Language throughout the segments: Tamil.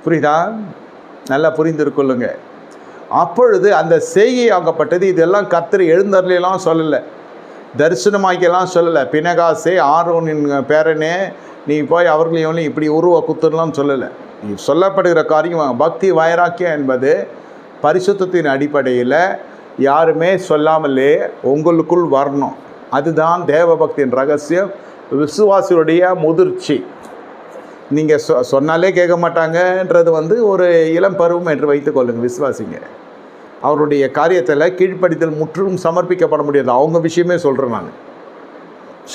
புரியுதா? நல்லா புரிந்திருக்கொள்ளுங்க. அப்பொழுது அந்த செய்கை ஆகப்பட்டது. இதெல்லாம் கர்த்தர் எழுந்தருளெல்லாம் சொல்லலை, தரிசனமாக்கியெல்லாம் சொல்லலை. பினகாசே, ஆரோனின் பேரனே, நீ போய் அவர்களையும் இப்படி உருவ குத்துலாம் சொல்லலை. நீ சொல்லப்படுகிற காரியம் பக்தி வைராக்கியம் என்பது பரிசுத்தத்தின் அடிப்படையில் யாருமே சொல்லாமலே உங்களுக்குள் வரணும். அதுதான் தேவபக்தியின் ரகசியம், விசுவாசியுடைய முதிர்ச்சி. நீங்கள் சொன்னாலே கேட்க மாட்டாங்கன்றது ஒரு இளம் பருவம் என்று வைத்துக்கொள்ளுங்கள். விசுவாசிங்க அவருடைய காரியத்தில் கீழ்ப்படிதல் முற்றிலும் சமர்ப்பிக்கப்பட முடியாது. அவங்க விஷயமே சொல்கிறேன் நான்.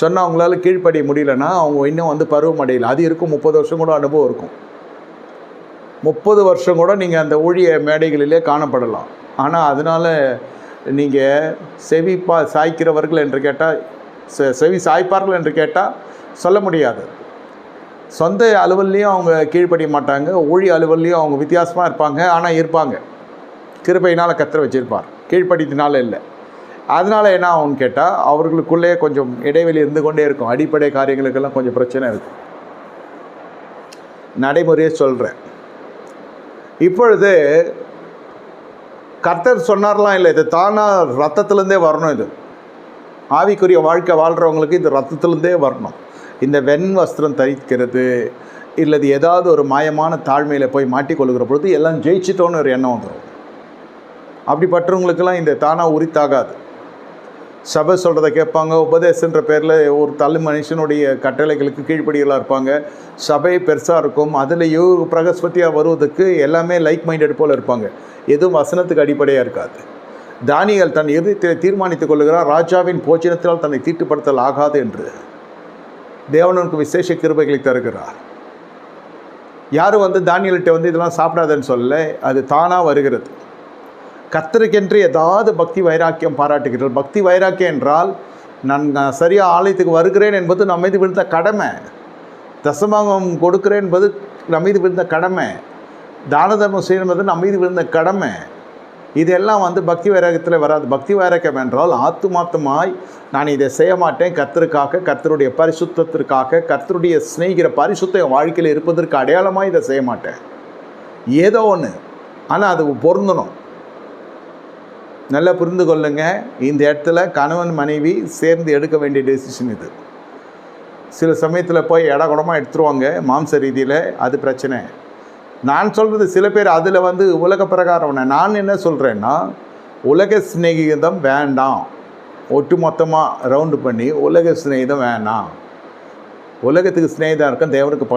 சொன்னால் அவங்களால கீழ்ப்படிய முடியலன்னா அவங்க இன்னும் பருவம் அடையலை. அது இருக்கும், 30 வருஷம் கூட அனுபவம் இருக்கும். 30 வருஷம் கூட நீங்கள் அந்த ஊழிய மேடைகளிலே காணப்படலாம். ஆனால் அதனால் நீங்கள் சாய்க்கிறவர்கள் என்று கேட்டால், செவி சாய்ப்பார்கள் என்று கேட்டால் சொல்ல முடியாது. சொந்த அலுவல்லையும் அவங்க கீழ்ப்படிய மாட்டாங்க, ஊழிய அலுவல்லையும் அவங்க வித்தியாசமாக இருப்பாங்க. ஆனால் இருப்பாங்க, கிருபையினால் கர்த்தர் வச்சுருப்பார், கீழ்ப்படித்தினால இல்லை. அதனால் என்ன ஆகும்னு கேட்டால் அவர்களுக்குள்ளே கொஞ்சம் இடைவெளி இருந்து கொண்டே இருக்கும். அடிப்படை காரியங்களுக்கெல்லாம் கொஞ்சம் பிரச்சனை இருக்கும். நடைமுறையை சொல்கிறேன். இப்பொழுது கர்த்தர் சொன்னார்லாம் இல்லை, இது தானாக ரத்தத்துலேருந்தே வரணும். இது ஆவிக்குரிய வாழ்க்கை வாழ்கிறவங்களுக்கு இது ரத்தத்துலேருந்தே வரணும். இந்த வெண் வஸ்திரம் தரிக்கிறது இல்லது ஏதாவது ஒரு மாயமான தாழ்மையில் போய் மாட்டிக்கொள்கிற பொழுது எல்லாம் ஜெயிச்சிட்டோன்னு ஒரு எண்ணம் வந்துடும். அப்படிப்பட்டவங்களுக்கெல்லாம் இந்த தானாக உரித்தாகாது. சபை சொல்கிறத கேட்பாங்க, உபதேசன்ற பேரில் ஒரு தள்ளு மனுஷனுடைய கட்டளைகளுக்கு கீழ்ப்படிகளாக இருப்பாங்க. சபை பெருசாக இருக்கும், அதுலேயும் பிரகஸ்பதியாக வருவதற்கு எல்லாமே லைக் மைண்டட் போல் இருப்பாங்க. எதுவும் வசனத்துக்கு அடிப்படையாக இருக்காது. தானியேல் தன் இதயத்தில் தீர்மானித்துக் கொள்ளுகிறார், ராஜாவின் போஜனத்தினால் தன்னை தீட்டுப்படுத்தல் ஆகாது என்று. தேவனுக்கு விசேஷ கிருபைகளை தருகிறார். யாரும் தானியேல்கிட்ட இதெல்லாம் சாப்பிடாதுன்னு சொல்லலை, அது தானாக வருகிறது. கர்த்தருக்கென்று ஏதாவது பக்தி வைராக்கியம் பாராட்டுகிறார். பக்தி வைராக்கியம் என்றால் நான் சரியாக ஆலயத்துக்கு வருகிறேன் என்பது நம்ம மீது விழுந்த கடமை. தசமாகம் கொடுக்கிறேன் என்பது நம்ம மீது விழுந்த கடமை. தான தர்மம் செய்யணும் என்பது நம்ம மீது விழுந்த கடமை. இதெல்லாம் பக்தி வைராக்கியத்தில் வராது. பக்தி வைராக்கியம் என்றால் ஆத்துமாத்தமாய் நான் இதை செய்ய மாட்டேன், கர்த்தருக்காக, கர்த்தருடைய பரிசுத்தத்திற்காக, கர்த்தருடைய சிநேகிற பரிசுத்த வாழ்க்கையில் இருப்பதற்கு அடையாளமாக இதை செய்ய மாட்டேன். ஏதோ ஒன்று, ஆனால் அது பொருந்தணும். நல்லா புரிந்து கொள்ளுங்க. இந்த இடத்துல கணவன் மனைவி சேர்ந்து எடுக்க வேண்டிய டெசிஷன் இது. சில சமயத்தில் போய் இடகுடமாக எடுத்துருவாங்க மாம்ச ரீதியில், அது பிரச்சனை. நான் சொல்கிறது சில பேர் அதில் உலக பிரகாரம். நான் என்ன சொல்கிறேன்னா, உலக சிநேகிதம் வேண்டாம். ஒட்டு மொத்தமாக ரவுண்டு பண்ணி உலக சிநேகிதம் வேண்டாம். உலகத்துக்கு சிநேகிதம் இருக்கும், தேவனுக்கு